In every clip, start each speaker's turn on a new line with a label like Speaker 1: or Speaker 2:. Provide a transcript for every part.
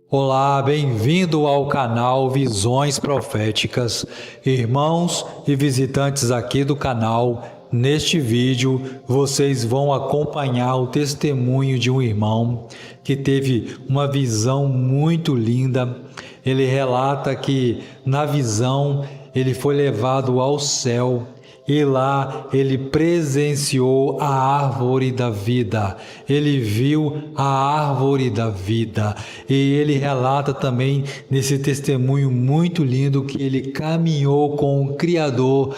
Speaker 1: Olá, bem-vindo ao canal Visões Proféticas. Irmãos e visitantes aqui do canal, neste vídeo vocês vão acompanhar o testemunho de um irmão que teve uma visão muito linda. Ele relata que na visão ele foi levado ao céu. E lá ele presenciou a árvore da vida, ele viu a árvore da vida. E ele relata também nesse testemunho muito lindo que ele caminhou com o Criador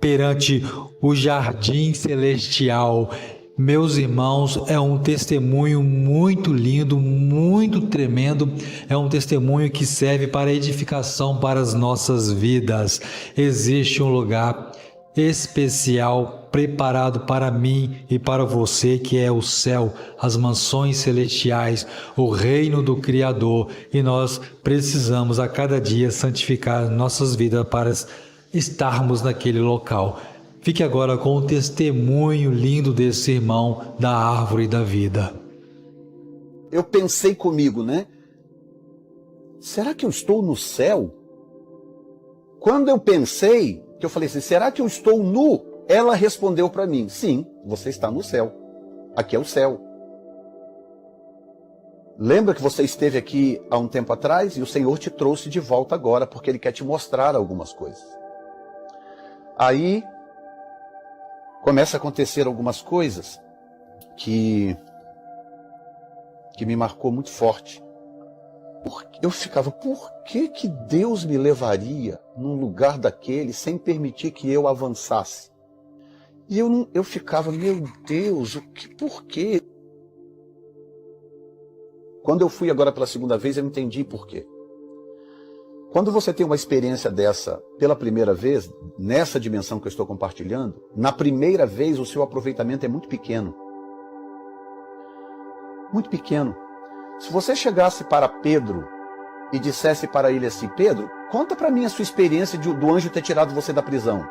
Speaker 1: perante o jardim celestial. Meus irmãos, é um testemunho muito lindo, muito tremendo, é um testemunho que serve para edificação para as nossas vidas. Existe um lugar especial preparado para mim e para você, que é o céu, as mansões celestiais, o reino do Criador, e nós precisamos a cada dia santificar nossas vidas para estarmos naquele local. Fique agora com o testemunho lindo desse irmão da árvore da vida.
Speaker 2: Eu pensei comigo, né? Será que eu estou no céu? Quando eu pensei, que eu falei assim, será que eu estou nu? Ela respondeu para mim, sim, você está no céu. Aqui é o céu. Lembra que você esteve aqui há um tempo atrás e o Senhor te trouxe de volta agora, porque Ele quer te mostrar algumas coisas. Aí começa a acontecer algumas coisas que me marcou muito forte. Eu ficava, por que Deus me levaria num lugar daquele sem permitir que eu avançasse? E eu ficava, meu Deus, por quê? Quando eu fui agora pela segunda vez, eu entendi por quê. Quando você tem uma experiência dessa pela primeira vez, nessa dimensão que eu estou compartilhando, na primeira vez o seu aproveitamento é muito pequeno. Muito pequeno. Se você chegasse para Pedro e dissesse para ele assim, Pedro, conta para mim a sua experiência do anjo ter tirado você da prisão.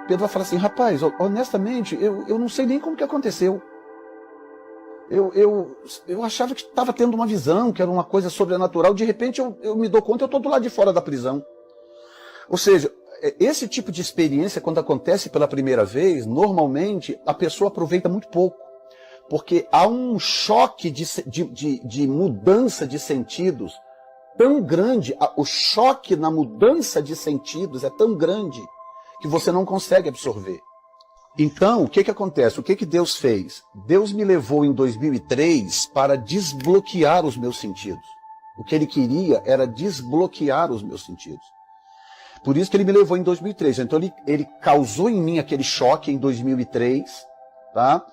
Speaker 2: Pedro vai falar assim, rapaz, honestamente, eu não sei nem como que aconteceu. Eu achava que estava tendo uma visão, que era uma coisa sobrenatural, de repente eu me dou conta, eu estou do lado de fora da prisão. Ou seja, esse tipo de experiência, quando acontece pela primeira vez, normalmente a pessoa aproveita muito pouco. Porque há um choque de mudança de sentidos tão grande, o choque na mudança de sentidos é tão grande que você não consegue absorver. Então, o que acontece? O que Deus fez? Deus me levou em 2003 para desbloquear os meus sentidos. O que Ele queria era desbloquear os meus sentidos. Por isso que Ele me levou em 2003. Então, ele causou em mim aquele choque em 2003, tá?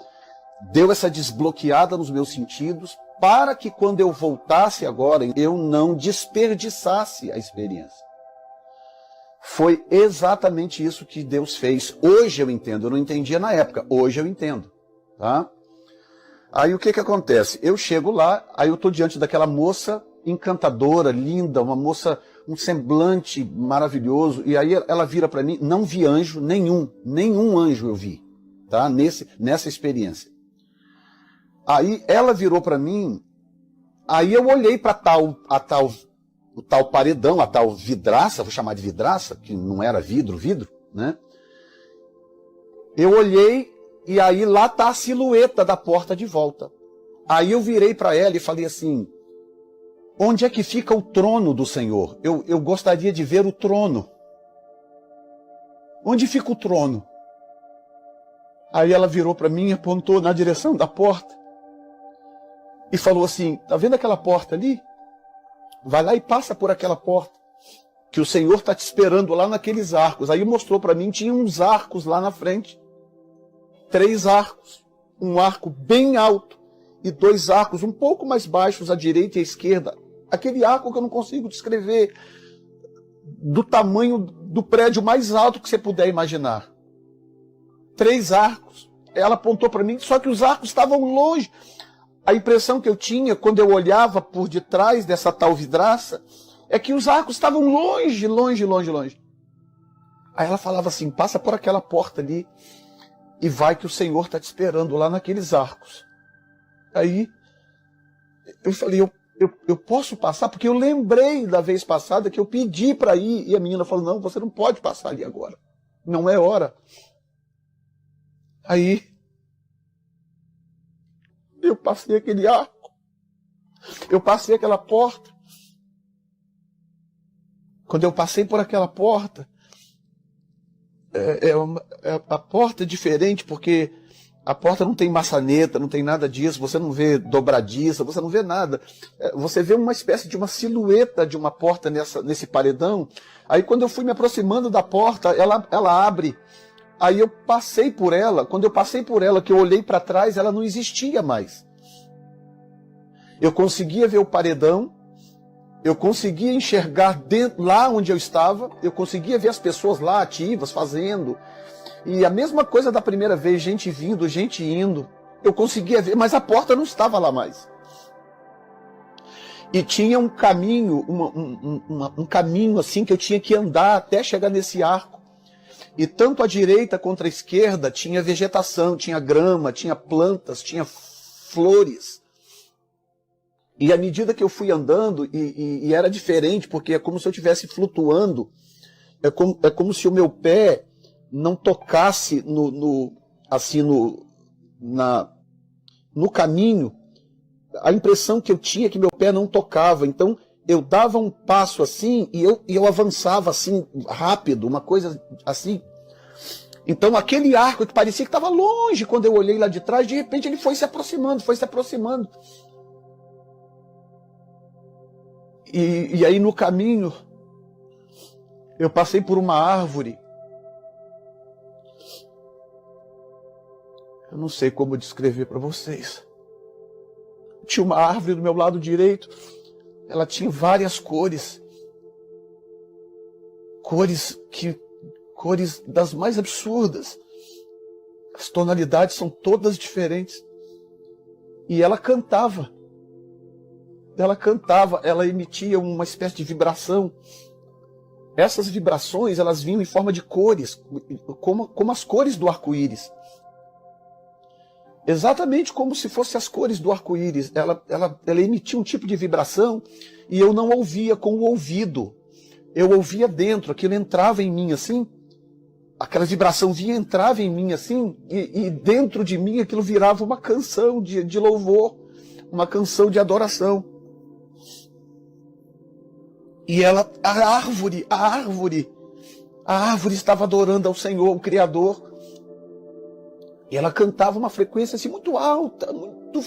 Speaker 2: Deu essa desbloqueada nos meus sentidos, para que quando eu voltasse agora, eu não desperdiçasse a experiência. Foi exatamente isso que Deus fez. Hoje eu entendo, eu não entendia na época, hoje eu entendo. Tá? Aí o que acontece? Eu chego lá, aí eu estou diante daquela moça encantadora, linda, uma moça, um semblante maravilhoso, e aí ela vira para mim, não vi anjo nenhum anjo eu vi, tá? Nessa experiência. Aí ela virou para mim, aí eu olhei para o tal paredão, a tal vidraça, vou chamar de vidraça, que não era vidro, né? Eu olhei e aí lá está a silhueta da porta de volta. Aí eu virei para ela e falei assim, onde é que fica o trono do Senhor? Eu gostaria de ver o trono. Onde fica o trono? Aí ela virou para mim e apontou na direção da porta. E falou assim, tá vendo aquela porta ali? Vai lá e passa por aquela porta, que o Senhor está te esperando lá naqueles arcos. Aí mostrou para mim, tinha uns arcos lá na frente. 3 arcos. Um arco bem alto e 2 arcos um pouco mais baixos à direita e à esquerda. Aquele arco que eu não consigo descrever, do tamanho do prédio mais alto que você puder imaginar. 3 arcos. Ela apontou para mim, só que os arcos estavam longe. A impressão que eu tinha quando eu olhava por detrás dessa tal vidraça é que os arcos estavam longe. Aí ela falava assim, passa por aquela porta ali e vai que o Senhor está te esperando lá naqueles arcos. Aí eu falei, eu posso passar? Porque eu lembrei da vez passada que eu pedi para ir, e a menina falou, não, você não pode passar ali agora. Não é hora. Aí, eu passei aquele arco, eu passei aquela porta. Quando eu passei por aquela porta, a porta é diferente, porque a porta não tem maçaneta, não tem nada disso, você não vê dobradiça, você não vê nada. Você vê uma espécie de uma silhueta de uma porta nesse paredão. Aí quando eu fui me aproximando da porta, ela abre. Aí eu passei por ela, quando eu passei por ela, que eu olhei para trás, ela não existia mais. Eu conseguia ver o paredão, eu conseguia enxergar lá onde eu estava, eu conseguia ver as pessoas lá ativas, fazendo. E a mesma coisa da primeira vez, gente vindo, gente indo. Eu conseguia ver, mas a porta não estava lá mais. E tinha um caminho, um caminho assim que eu tinha que andar até chegar nesse arco. E tanto à direita quanto à esquerda tinha vegetação, tinha grama, tinha plantas, tinha flores. E à medida que eu fui andando, e era diferente, porque é como se eu estivesse flutuando, é como se o meu pé não tocasse no caminho. A impressão que eu tinha é que meu pé não tocava. Então eu dava um passo assim e eu avançava assim rápido, uma coisa assim. Então aquele arco que parecia que estava longe, quando eu olhei lá de trás, de repente ele foi se aproximando, foi se aproximando. E aí no caminho eu passei por uma árvore. Eu não sei como descrever para vocês. Tinha uma árvore do meu lado direito. Ela tinha várias cores. Cores das mais absurdas. As tonalidades são todas diferentes. E ela cantava. Ela emitia uma espécie de vibração. Essas vibrações, elas vinham em forma de cores, como as cores do arco-íris. Exatamente como se fossem as cores do arco-íris. Ela emitia um tipo de vibração e eu não ouvia com o ouvido. Eu ouvia dentro, aquilo entrava em mim assim. Aquela vibração entrava em mim assim, e dentro de mim aquilo virava uma canção de louvor, uma canção de adoração. E a árvore estava adorando ao Senhor, o Criador. E ela cantava uma frequência assim muito alta, muito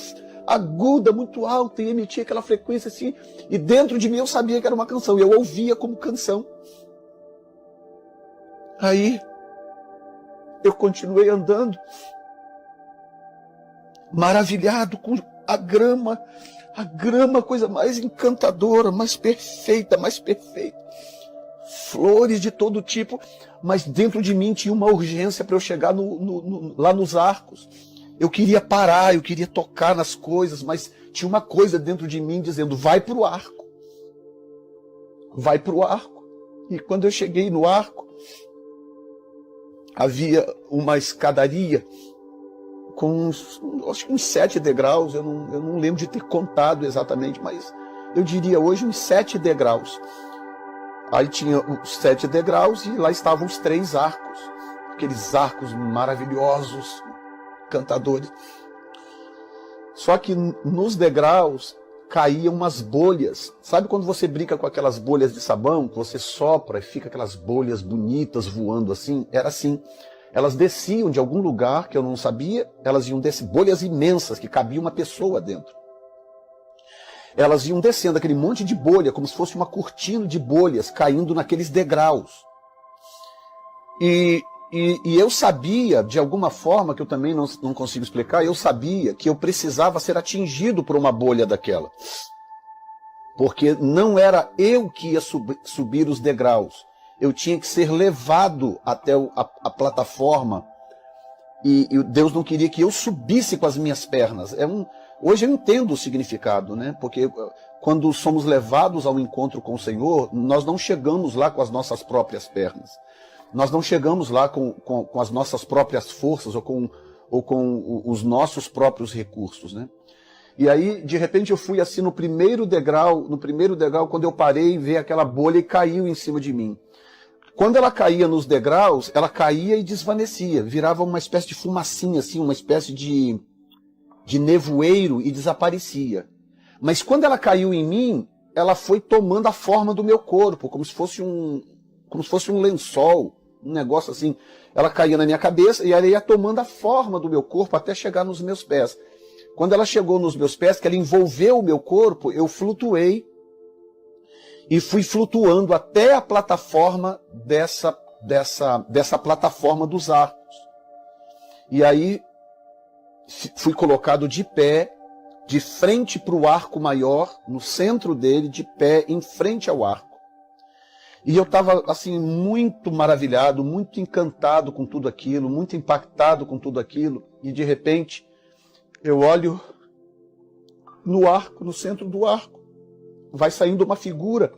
Speaker 2: aguda, muito alta, e emitia aquela frequência assim. E dentro de mim eu sabia que era uma canção, e eu ouvia como canção. Aí eu continuei andando, maravilhado com a grama, coisa mais encantadora, mais perfeita. Flores de todo tipo, mas dentro de mim tinha uma urgência para eu chegar lá nos arcos. Eu queria parar, eu queria tocar nas coisas, mas tinha uma coisa dentro de mim dizendo, vai para o arco. Vai para o arco. E quando eu cheguei no arco, havia uma escadaria com acho que uns 7 degraus, eu não lembro de ter contado exatamente, mas eu diria hoje uns 7 degraus. Aí tinha os 7 degraus e lá estavam os 3 arcos, aqueles arcos maravilhosos, cantadores. Só que nos degraus caíam umas bolhas. Sabe quando você brinca com aquelas bolhas de sabão, que você sopra e fica aquelas bolhas bonitas voando assim? Era assim. Elas desciam de algum lugar que eu não sabia, elas iam descer, bolhas imensas que cabia uma pessoa dentro. Elas iam descendo aquele monte de bolha, como se fosse uma cortina de bolhas caindo naqueles degraus. E eu sabia, de alguma forma, que eu também não consigo explicar, eu sabia que eu precisava ser atingido por uma bolha daquela. Porque não era eu que ia subir os degraus. Eu tinha que ser levado até a plataforma. E Deus não queria que eu subisse com as minhas pernas. Hoje eu entendo o significado, né? Porque quando somos levados ao encontro com o Senhor, nós não chegamos lá com as nossas próprias pernas. Nós não chegamos lá com as nossas próprias forças ou com os nossos próprios recursos, né? E aí, de repente, eu fui assim no primeiro degrau, quando eu parei, ver aquela bolha e caiu em cima de mim. Quando ela caía nos degraus, ela caía e desvanecia, virava uma espécie de fumacinha, assim, uma espécie de nevoeiro e desaparecia. Mas quando ela caiu em mim, ela foi tomando a forma do meu corpo, como se fosse um lençol, um negócio assim. Ela caía na minha cabeça e ela ia tomando a forma do meu corpo até chegar nos meus pés. Quando ela chegou nos meus pés, que ela envolveu o meu corpo, eu flutuei e fui flutuando até a plataforma dessa plataforma dos arcos. E aí fui colocado de pé, de frente para o arco maior, no centro dele, de pé, em frente ao arco. E eu estava assim muito maravilhado, muito encantado com tudo aquilo, muito impactado com tudo aquilo, e de repente eu olho no arco, no centro do arco, vai saindo uma figura.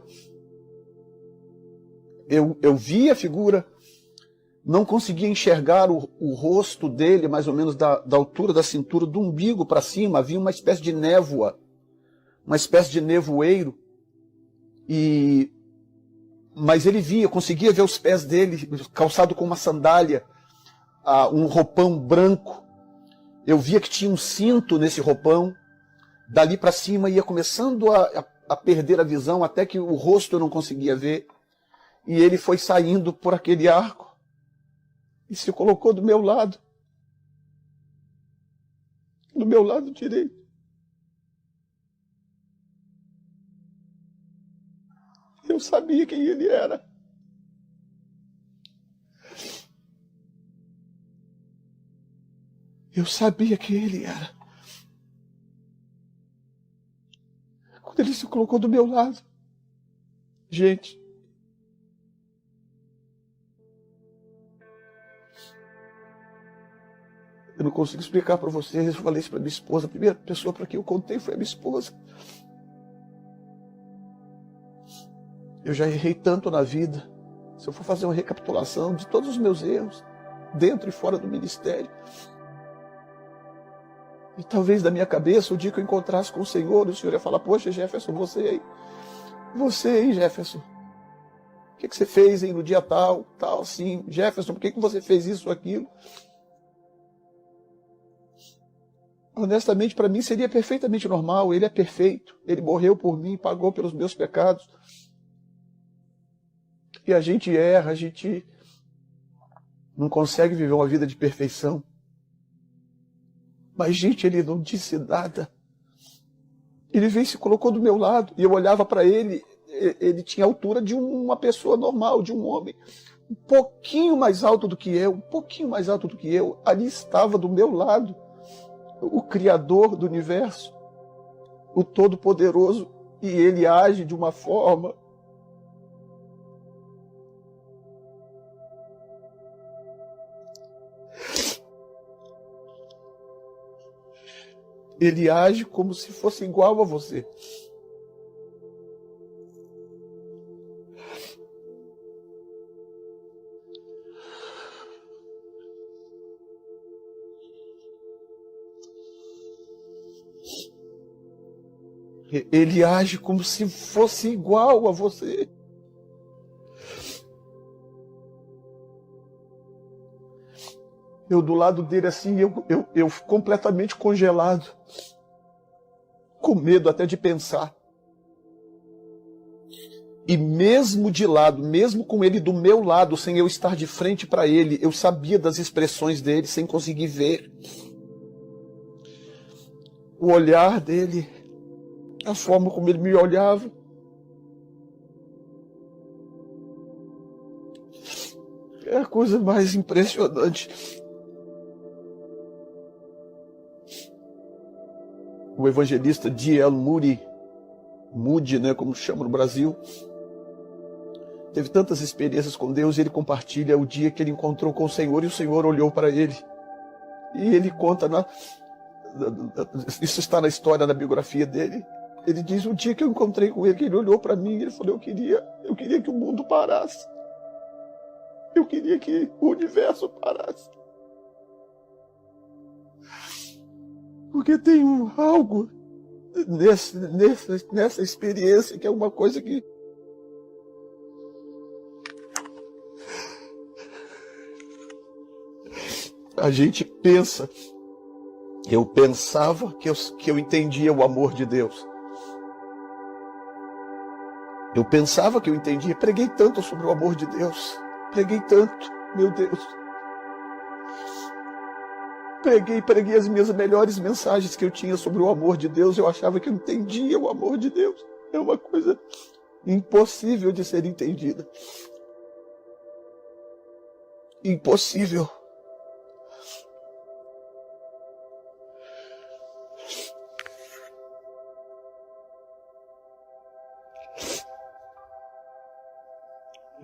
Speaker 2: Eu vi a figura, não conseguia enxergar o rosto dele, mais ou menos da altura da cintura, do umbigo para cima, havia uma espécie de névoa, uma espécie de nevoeiro, mas ele via, eu conseguia ver os pés dele, calçado com uma sandália, um roupão branco. Eu via que tinha um cinto nesse roupão. Dali para cima ia começando a perder a visão, até que o rosto eu não conseguia ver. E ele foi saindo por aquele arco e se colocou do meu lado direito. Eu sabia quem ele era. Eu sabia quem ele era. Quando ele se colocou do meu lado, gente, eu não consigo explicar para vocês. Eu falei isso para minha esposa. A primeira pessoa para quem eu contei foi a minha esposa. Eu já errei tanto na vida. Se eu for fazer uma recapitulação de todos os meus erros, dentro e fora do ministério, e talvez da minha cabeça, o dia que eu encontrasse com o Senhor ia falar: poxa, Jefferson, você aí, Jefferson, o que você fez aí no dia tal, assim, Jefferson, por que você fez isso ou aquilo? Honestamente, para mim seria perfeitamente normal. Ele é perfeito, ele morreu por mim, pagou pelos meus pecados. E a gente erra, a gente não consegue viver uma vida de perfeição. Mas, gente, ele não disse nada. Ele veio e se colocou do meu lado. E eu olhava para ele, ele tinha a altura de uma pessoa normal, de um homem. Um pouquinho mais alto do que eu, Ali estava do meu lado o Criador do universo, o Todo-Poderoso. E ele age de uma forma... Ele age como se fosse igual a você. Ele age como se fosse igual a você. Eu do lado dele assim, eu completamente congelado, com medo até de pensar. E mesmo de lado, mesmo com ele do meu lado, sem eu estar de frente para ele, eu sabia das expressões dele sem conseguir ver. O olhar dele, a forma como ele me olhava. É a coisa mais impressionante. O evangelista D.L. Moody, né, como chama no Brasil, teve tantas experiências com Deus, e ele compartilha o dia que ele encontrou com o Senhor, e o Senhor olhou para ele. E ele conta, isso está na história, na biografia dele. Ele diz: o dia que eu encontrei com ele, que ele olhou para mim, ele falou: eu queria que o mundo parasse. Eu queria que o universo parasse. Porque tem algo nessa experiência, que é uma coisa que a gente pensa. Eu pensava que eu entendia o amor de Deus. Eu pensava que eu entendia. Preguei tanto sobre o amor de Deus. Preguei tanto, meu Deus. Preguei as minhas melhores mensagens que eu tinha sobre o amor de Deus. Eu achava que eu entendia o amor de Deus. É uma coisa impossível de ser entendida. Impossível.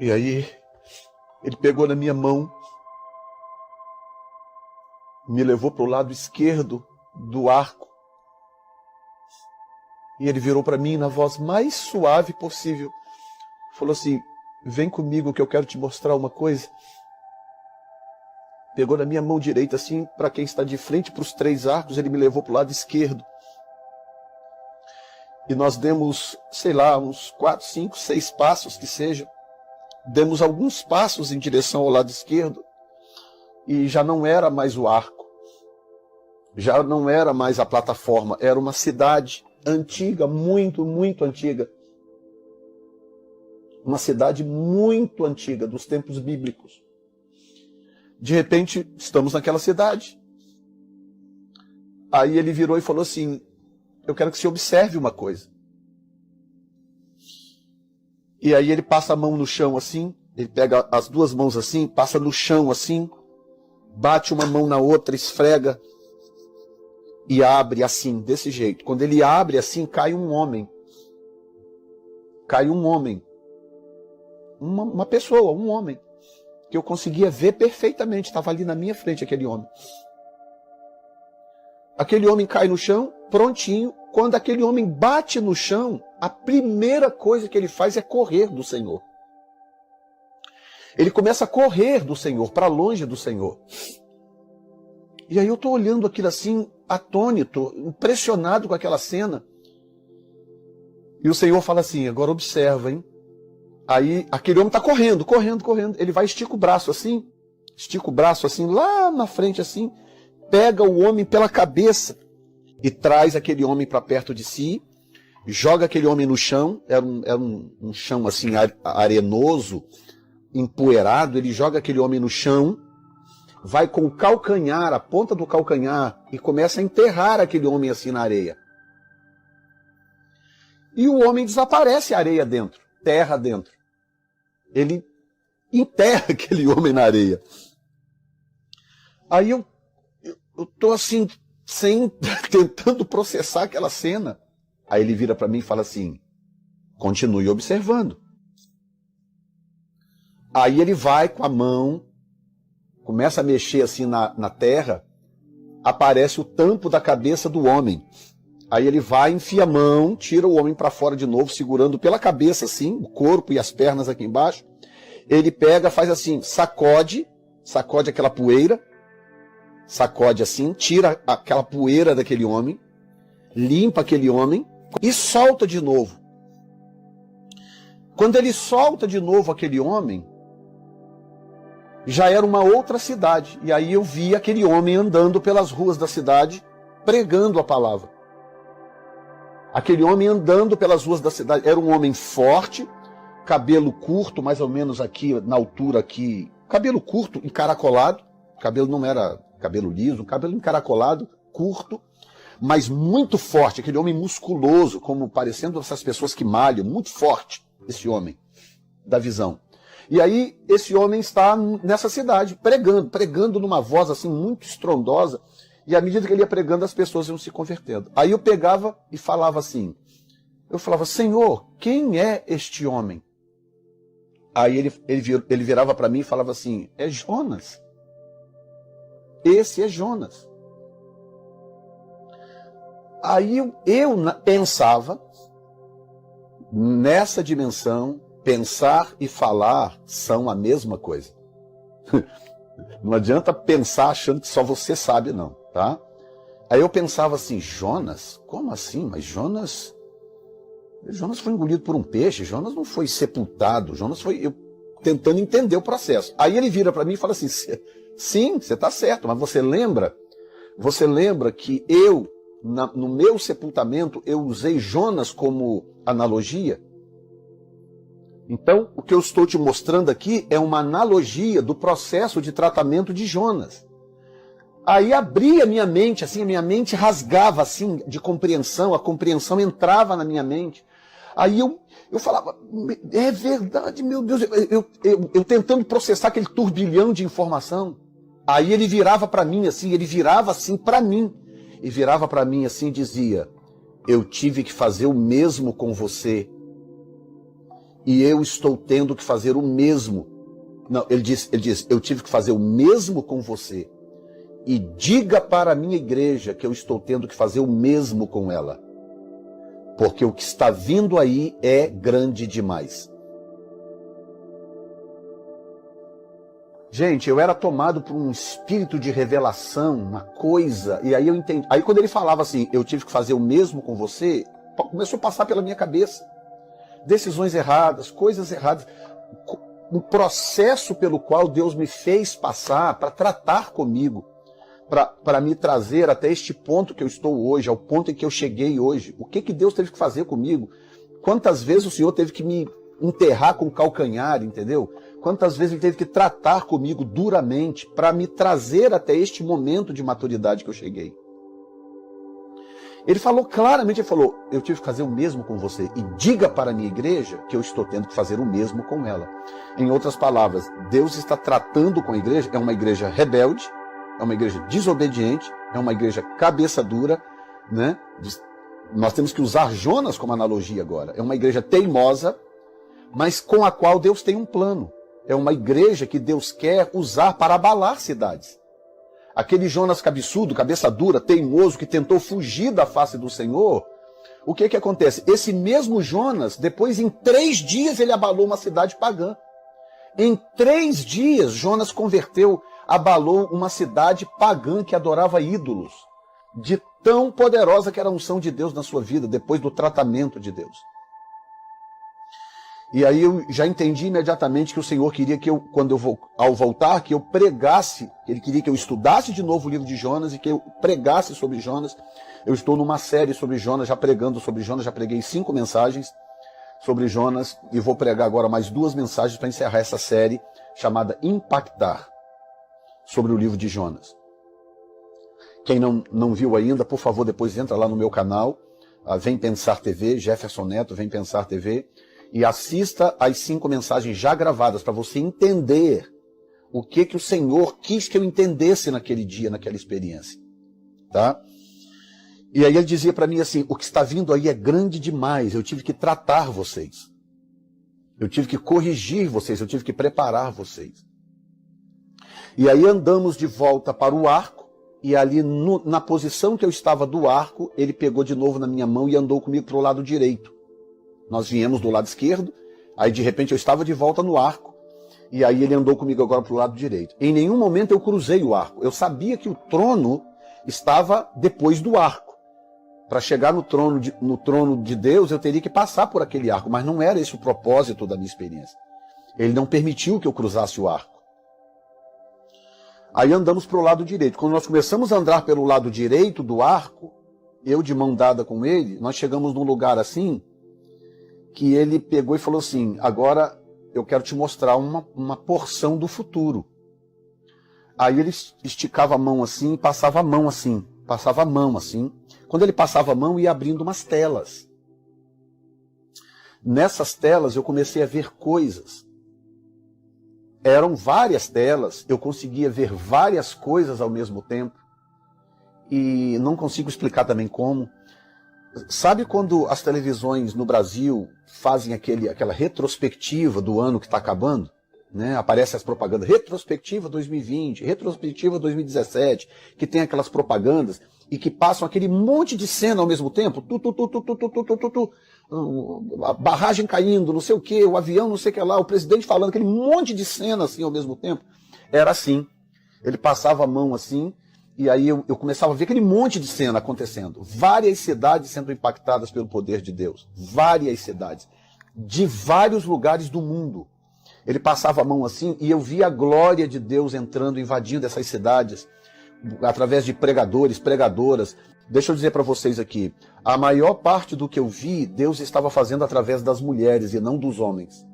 Speaker 2: E aí, ele pegou na minha mão, me levou para o lado esquerdo do arco, e ele virou para mim na voz mais suave possível. Falou assim: vem comigo que eu quero te mostrar uma coisa. Pegou na minha mão direita, assim, para quem está de frente para os 3 arcos, ele me levou para o lado esquerdo. E nós demos, sei lá, uns 4, 5, 6 passos que sejam. Demos alguns passos em direção ao lado esquerdo e já não era mais o arco, já não era mais a plataforma, era uma cidade antiga, muito, muito antiga. Uma cidade muito antiga, dos tempos bíblicos. De repente, estamos naquela cidade. Aí ele virou e falou assim: eu quero que você observe uma coisa. E aí ele passa a mão no chão assim, ele pega as 2 mãos assim, passa no chão assim, bate uma mão na outra, esfrega e abre assim, desse jeito. Quando ele abre assim, cai um homem. Cai um homem. Uma pessoa, um homem. Que eu conseguia ver perfeitamente, estava ali na minha frente aquele homem. Aquele homem cai no chão, prontinho. Quando aquele homem bate no chão, a primeira coisa que ele faz é correr do Senhor. Ele começa a correr do Senhor, para longe do Senhor. E aí eu estou olhando aquilo assim, atônito, impressionado com aquela cena. E o Senhor fala assim: agora observa, hein? Aí aquele homem está correndo. Ele vai, estica o braço assim, lá na frente assim, pega o homem pela cabeça e traz aquele homem para perto de si, joga aquele homem no chão, era um chão assim arenoso, empoeirado. Ele joga aquele homem no chão, vai com o calcanhar, a ponta do calcanhar, e começa a enterrar aquele homem assim na areia. E o homem desaparece, areia dentro, terra dentro. Ele enterra aquele homem na areia. Aí eu tô assim, tentando processar aquela cena. Aí ele vira para mim e fala assim: continue observando. Aí ele vai com a mão, começa a mexer assim na terra, aparece o tampo da cabeça do homem. Aí ele vai, enfia a mão, tira o homem para fora de novo, segurando pela cabeça assim, o corpo e as pernas aqui embaixo. Ele pega, faz assim, sacode aquela poeira, sacode assim, tira aquela poeira daquele homem, limpa aquele homem e solta de novo. Quando ele solta de novo aquele homem, já era uma outra cidade. E aí eu vi aquele homem andando pelas ruas da cidade, pregando a palavra. Aquele homem andando pelas ruas da cidade, era um homem forte, cabelo curto, mais ou menos aqui, na altura aqui, cabelo curto, encaracolado, cabelo não era cabelo liso, cabelo encaracolado, curto, mas muito forte, aquele homem musculoso, como parecendo essas pessoas que malham, muito forte, esse homem, da visão. E aí, esse homem está nessa cidade, pregando numa voz assim, muito estrondosa, e à medida que ele ia pregando, as pessoas iam se convertendo. Aí eu pegava e falava assim, eu falava: Senhor, quem é este homem? Aí ele virava para mim e falava assim: é Jonas. Esse é Jonas. Aí eu pensava, nessa dimensão, pensar e falar são a mesma coisa. Não adianta pensar achando que só você sabe, não, tá? Aí eu pensava assim, Jonas? Como assim? Mas Jonas foi engolido por um peixe, Jonas não foi sepultado, Jonas foi... Eu tentando entender o processo. Aí ele vira para mim e fala assim, sim, você está certo, mas você lembra que no meu sepultamento, eu usei Jonas como analogia? Então, o que eu estou te mostrando aqui é uma analogia do processo de tratamento de Jonas. Aí abria a minha mente, assim, a minha mente rasgava, assim, de compreensão, a compreensão entrava na minha mente. Aí eu falava, é verdade, meu Deus, eu tentando processar aquele turbilhão de informação. Aí ele virava para mim, assim, para mim. E virava para mim assim e dizia, eu tive que fazer o mesmo com você. E eu estou tendo que fazer o mesmo. Não, ele diz, eu tive que fazer o mesmo com você. E diga para a minha igreja que eu estou tendo que fazer o mesmo com ela. Porque o que está vindo aí é grande demais. Gente, eu era tomado por um espírito de revelação, uma coisa, e aí eu entendi. Aí quando ele falava assim, eu tive que fazer o mesmo com você, começou a passar pela minha cabeça. Decisões erradas, coisas erradas. Um processo pelo qual Deus me fez passar para tratar comigo, para me trazer até este ponto que eu estou hoje, ao ponto em que eu cheguei hoje. O que Deus teve que fazer comigo? Quantas vezes o Senhor teve que me enterrar com o calcanhar, entendeu? Quantas vezes Ele teve que tratar comigo duramente para me trazer até este momento de maturidade que eu cheguei. Ele falou claramente, ele falou, eu tive que fazer o mesmo com você. E diga para a minha igreja que eu estou tendo que fazer o mesmo com ela. Em outras palavras, Deus está tratando com a igreja, é uma igreja rebelde, é uma igreja desobediente, é uma igreja cabeça dura, né? Nós temos que usar Jonas como analogia agora. É uma igreja teimosa, mas com a qual Deus tem um plano. É uma igreja que Deus quer usar para abalar cidades. Aquele Jonas cabeçudo, cabeça dura, teimoso, que tentou fugir da face do Senhor, o que acontece? Esse mesmo Jonas, depois em 3 dias ele abalou uma cidade pagã. Em 3 dias Jonas abalou uma cidade pagã que adorava ídolos, de tão poderosa que era a unção de Deus na sua vida, depois do tratamento de Deus. E aí eu já entendi imediatamente que o Senhor queria que eu, ao voltar, que eu pregasse, Ele queria que eu estudasse de novo o livro de Jonas e que eu pregasse sobre Jonas. Eu estou numa série sobre Jonas, já pregando sobre Jonas, já preguei 5 mensagens sobre Jonas e vou pregar agora mais 2 mensagens para encerrar essa série chamada Impactar, sobre o livro de Jonas. Quem não viu ainda, por favor, depois entra lá no meu canal, Vem Pensar TV, Jefferson Neto, Vem Pensar TV, e assista as 5 mensagens já gravadas para você entender o que o Senhor quis que eu entendesse naquele dia, naquela experiência. Tá? E aí ele dizia para mim assim, o que está vindo aí é grande demais, eu tive que tratar vocês. Eu tive que corrigir vocês, eu tive que preparar vocês. E aí andamos de volta para o arco, e ali na posição que eu estava do arco, ele pegou de novo na minha mão e andou comigo para o lado direito. Nós viemos do lado esquerdo, aí de repente eu estava de volta no arco, e aí ele andou comigo agora para o lado direito. Em nenhum momento eu cruzei o arco, eu sabia que o trono estava depois do arco. Para chegar no trono de Deus eu teria que passar por aquele arco, mas não era esse o propósito da minha experiência. Ele não permitiu que eu cruzasse o arco. Aí andamos para o lado direito. Quando nós começamos a andar pelo lado direito do arco, eu de mão dada com ele, nós chegamos num lugar assim, que ele pegou e falou assim, agora eu quero te mostrar uma porção do futuro. Aí ele esticava a mão assim, passava a mão assim, passava a mão assim. Quando ele passava a mão, ia abrindo umas telas. Nessas telas eu comecei a ver coisas. Eram várias telas, eu conseguia ver várias coisas ao mesmo tempo. E não consigo explicar também como. Sabe quando as televisões no Brasil fazem aquela retrospectiva do ano que está acabando? Né? Aparecem as propagandas, retrospectiva 2020, retrospectiva 2017, que tem aquelas propagandas e que passam aquele monte de cena ao mesmo tempo, a barragem caindo, não sei o que, o avião não sei o que lá, o presidente falando, aquele monte de cena assim ao mesmo tempo. Era assim, ele passava a mão assim E aí eu começava a ver aquele monte de cena acontecendo. Várias cidades sendo impactadas pelo poder de Deus. Várias cidades. De vários lugares do mundo. Ele passava a mão assim e eu via a glória de Deus entrando, invadindo essas cidades, através de pregadores, pregadoras. Deixa eu dizer para vocês aqui, a maior parte do que eu vi, Deus estava fazendo através das mulheres e não dos homens.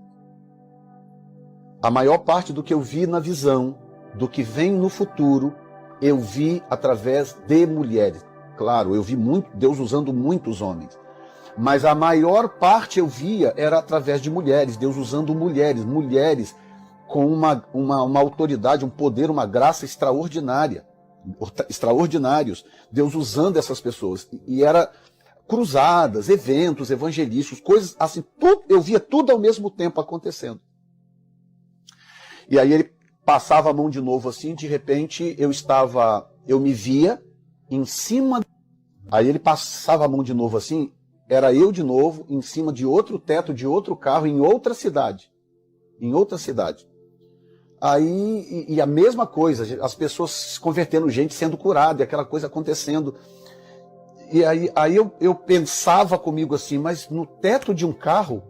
Speaker 2: A maior parte do que eu vi na visão, do que vem no futuro, eu vi através de mulheres. Claro, eu vi muito Deus usando muitos homens. Mas a maior parte eu via era através de mulheres, Deus usando mulheres, mulheres com uma autoridade, um poder, uma graça extraordinária, extraordinários, Deus usando essas pessoas. E era cruzadas, eventos evangelísticos, coisas assim, tudo, eu via tudo ao mesmo tempo acontecendo. E aí ele passava a mão de novo assim, de repente eu me via em cima, aí ele passava a mão de novo assim, era eu de novo, em cima de outro teto, de outro carro, em outra cidade. Em outra cidade. Aí, e a mesma coisa, as pessoas se convertendo, gente sendo curada, e aquela coisa acontecendo. E aí eu pensava comigo assim, mas no teto de um carro,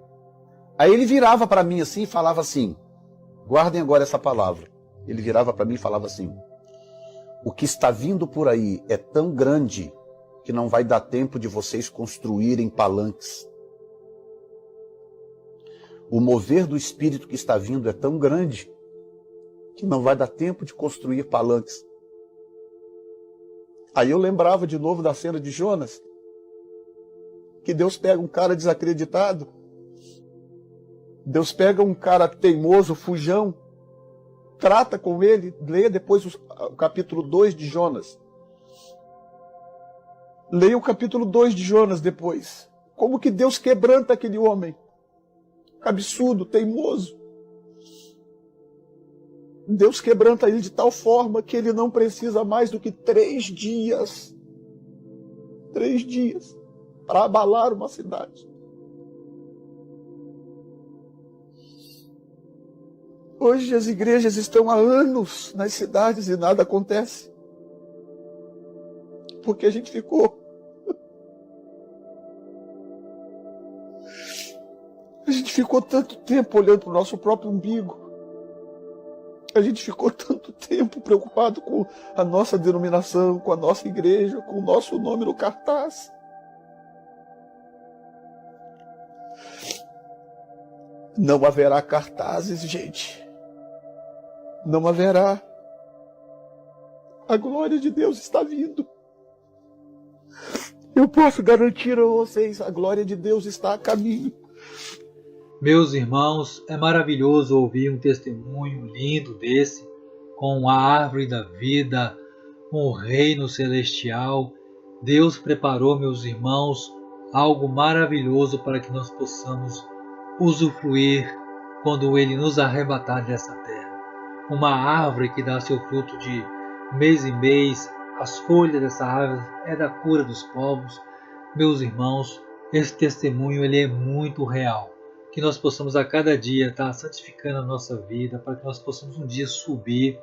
Speaker 2: aí ele virava para mim assim e falava assim, guardem agora essa palavra. Ele virava para mim e falava assim, o que está vindo por aí é tão grande que não vai dar tempo de vocês construírem palanques. O mover do Espírito que está vindo é tão grande que não vai dar tempo de construir palanques. Aí eu lembrava de novo da cena de Jonas, que Deus pega um cara desacreditado, Deus pega um cara teimoso, fujão, trata com ele, leia depois o capítulo 2 de Jonas. Leia o capítulo 2 de Jonas depois. Como que Deus quebranta aquele homem. Cabeçudo, teimoso. Deus quebranta ele de tal forma que ele não precisa mais do que 3 dias. 3 dias para abalar uma cidade. Hoje as igrejas estão há anos nas cidades e nada acontece. Porque a gente ficou. A gente ficou tanto tempo olhando para o nosso próprio umbigo. A gente ficou tanto tempo preocupado com a nossa denominação, com a nossa igreja, com o nosso nome no cartaz. Não haverá cartazes, gente. Não haverá. A glória de Deus está vindo. Eu posso garantir a vocês, a glória de Deus está a caminho.
Speaker 1: Meus irmãos, é maravilhoso ouvir um testemunho lindo desse, com a árvore da vida, com o reino celestial. Deus preparou, meus irmãos, algo maravilhoso para que nós possamos usufruir quando Ele nos arrebatar dessa terra. Uma árvore que dá seu fruto de mês em mês. As folhas dessa árvore é da cura dos povos. Meus irmãos, esse testemunho ele é muito real. Que nós possamos a cada dia estar santificando a nossa vida, para que nós possamos um dia subir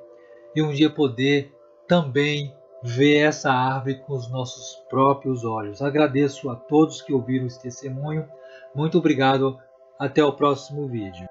Speaker 1: e um dia poder também ver essa árvore com os nossos próprios olhos. Agradeço a todos que ouviram esse testemunho. Muito obrigado. Até o próximo vídeo.